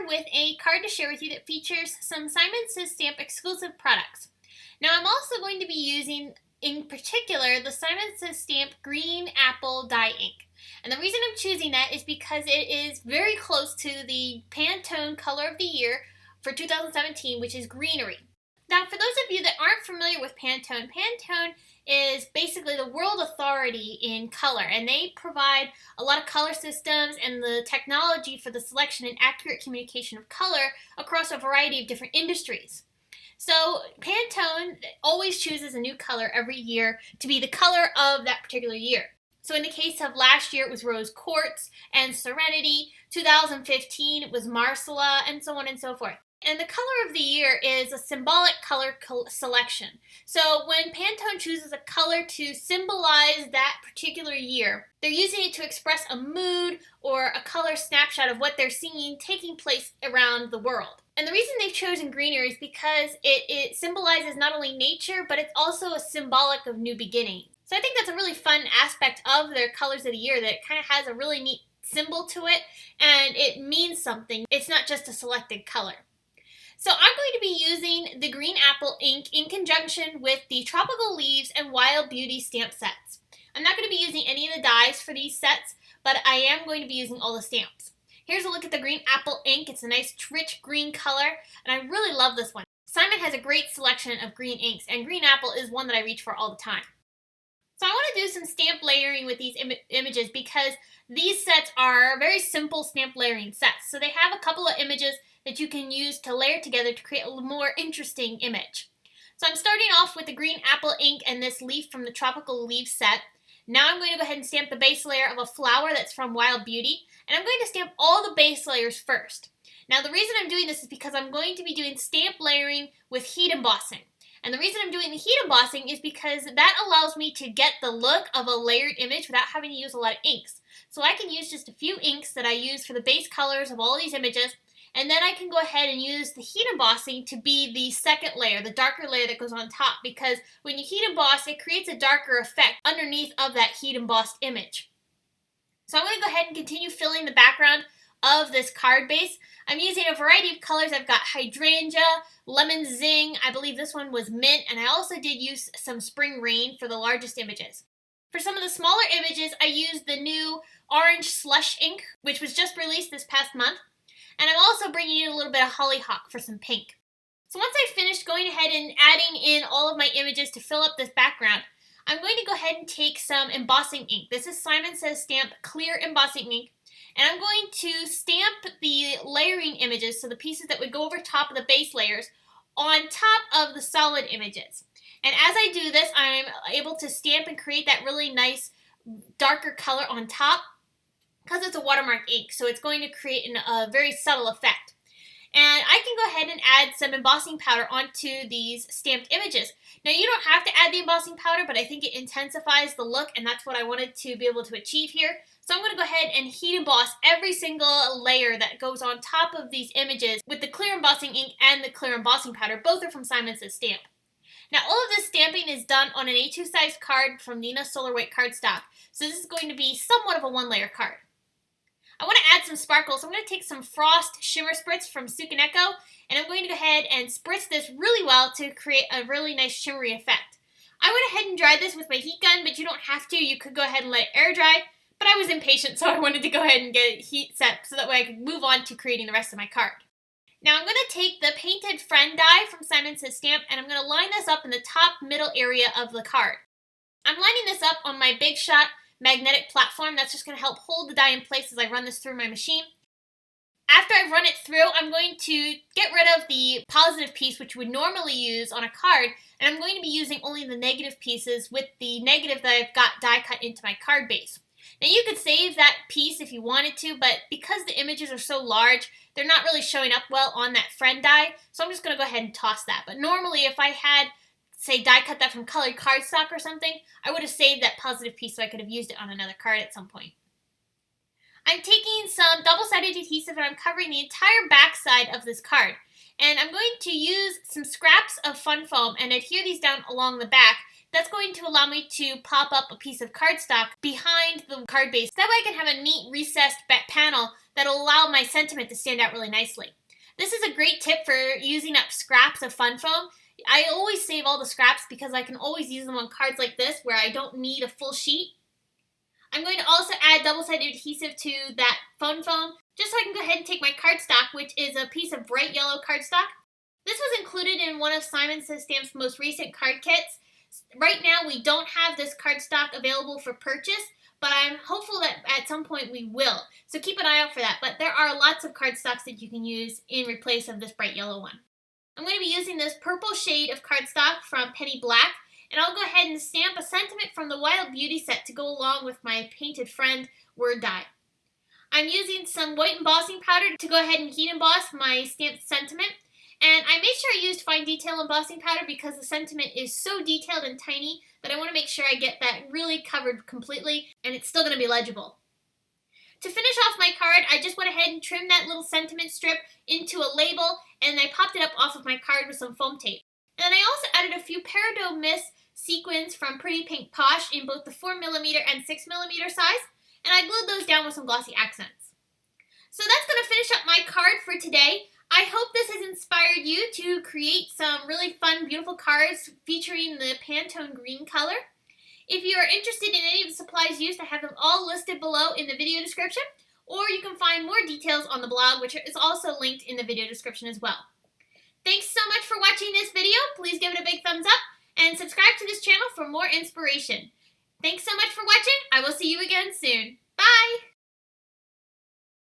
here with a card to share with you that features some Simon Says Stamp exclusive products. Now I'm also going to be using, in particular, the Simon Says Stamp Green Apple Dye Ink. And the reason I'm choosing that is because it is very close to the Pantone color of the year for 2017, which is Greenery. Now, for those of you that aren't familiar with Pantone, Pantone is basically the world authority in color, and they provide a lot of color systems and the technology for the selection and accurate communication of color across a variety of different industries. So Pantone always chooses a new color every year to be the color of that particular year. So in the case of last year, it was Rose Quartz and Serenity. 2015, it was Marsala, and so on and so forth. And the color of the year is a symbolic color selection. So when Pantone chooses a color to symbolize that particular year, they're using it to express a mood or a color snapshot of what they're seeing taking place around the world. And the reason they've chosen greenery is because it symbolizes not only nature, but it's also a symbolic of new beginnings. So I think that's a really fun aspect of their colors of the year, that it kind of has a really neat symbol to it, and it means something. It's not just a selected color. So I'm going to be using the Green Apple ink in conjunction with the Tropical Leaves and Wild Beauty stamp sets. I'm not going to be using any of the dyes for these sets, but I am going to be using all the stamps. Here's a look at the Green Apple ink. It's a nice rich green color, and I really love this one. Simon has a great selection of green inks, and Green Apple is one that I reach for all the time. So I want to do some stamp layering with these images because these sets are very simple stamp layering sets. So they have a couple of images that you can use to layer together to create a more interesting image. So I'm starting off with the Green Apple ink and this leaf from the Tropical Leaves set. Now I'm going to go ahead and stamp the base layer of a flower that's from Wild Beauty, and I'm going to stamp all the base layers first. Now the reason I'm doing this is because I'm going to be doing stamp layering with heat embossing. And the reason I'm doing the heat embossing is because that allows me to get the look of a layered image without having to use a lot of inks. So I can use just a few inks that I use for the base colors of all these images, and then I can go ahead and use the heat embossing to be the second layer, the darker layer that goes on top, because when you heat emboss, it creates a darker effect underneath of that heat embossed image. So I'm going to go ahead and continue filling the background of this card base. I'm using a variety of colors. I've got hydrangea, lemon zing, I believe this one was mint, and I also did use some spring rain for the largest images. For some of the smaller images, I used the new orange slush ink, which was just released this past month. And I'm also bringing in a little bit of hollyhock for some pink. So once I've finished going ahead and adding in all of my images to fill up this background, I'm going to go ahead and take some embossing ink. This is Simon Says Stamp Clear Embossing Ink. And I'm going to stamp the layering images, so the pieces that would go over top of the base layers, on top of the solid images. And as I do this, I'm able to stamp and create that really nice darker color on top, because it's a watermark ink, so it's going to create a very subtle effect. And I can go ahead and add some embossing powder onto these stamped images. Now you don't have to add the embossing powder, but I think it intensifies the look, and that's what I wanted to be able to achieve here. So I'm going to go ahead and heat emboss every single layer that goes on top of these images with the clear embossing ink and the clear embossing powder. Both are from Simon Says Stamp. Now all of this stamping is done on an A2 size card from Nina Solar White cardstock. So this is going to be somewhat of a one-layer card. I want to add some sparkles, so I'm going to take some Frost Shimmer Spritz from Sukaneko, and I'm going to go ahead and spritz this really well to create a really nice shimmery effect. I went ahead and dried this with my heat gun, but you don't have to. You could go ahead and let it air dry, but I was impatient, so I wanted to go ahead and get it heat set so that way I could move on to creating the rest of my card. Now I'm going to take the Painted Friend die from Simon Says Stamp, and I'm going to line this up in the top middle area of the card. I'm lining this up on my Big Shot magnetic platform. That's just going to help hold the die in place as I run this through my machine. After I've run it through, I'm going to get rid of the positive piece, which we would normally use on a card, and I'm going to be using only the negative pieces with the negative that I've got die cut into my card base. Now you could save that piece if you wanted to, but because the images are so large, they're not really showing up well on that friend die, so I'm just going to go ahead and toss that. But normally if I had, say, die cut that from colored cardstock or something, I would have saved that positive piece so I could have used it on another card at some point. I'm taking some double-sided adhesive and I'm covering the entire back side of this card. And I'm going to use some scraps of Fun Foam and adhere these down along the back That's going to allow me to pop up a piece of cardstock behind the card base. That way I can have a neat recessed back panel that'll allow my sentiment to stand out really nicely. This is a great tip for using up scraps of fun foam. I always save all the scraps because I can always use them on cards like this where I don't need a full sheet. I'm going to also add double-sided adhesive to that fun foam just so I can go ahead and take my cardstock, which is a piece of bright yellow cardstock. This was included in one of Simon Says Stamp's most recent card kits. Right now we don't have this cardstock available for purchase, but I'm hopeful that at some point we will. So keep an eye out for that. But there are lots of cardstocks that you can use in replace of this bright yellow one. I'm going to be using this purple shade of cardstock from Penny Black, and I'll go ahead and stamp a sentiment from the Wild Beauty set to go along with my Painted Friend word die. I'm using some white embossing powder to go ahead and heat emboss my stamped sentiment. And I made sure I used fine detail embossing powder because the sentiment is so detailed and tiny that I want to make sure I get that really covered completely and it's still going to be legible. To finish off my card, I just went ahead and trimmed that little sentiment strip into a label and I popped it up off of my card with some foam tape. And then I also added a few Peridot Mist sequins from Pretty Pink Posh in both the 4mm and 6mm size, and I glued those down with some glossy accents. So that's going to finish up my card for today. I hope this has inspired you to create some really fun, beautiful cards featuring the Pantone green color. If you are interested in any of the supplies used, I have them all listed below in the video description, or you can find more details on the blog, which is also linked in the video description as well. Thanks so much for watching this video. Please give it a big thumbs up and subscribe to this channel for more inspiration. Thanks so much for watching. I will see you again soon. Bye!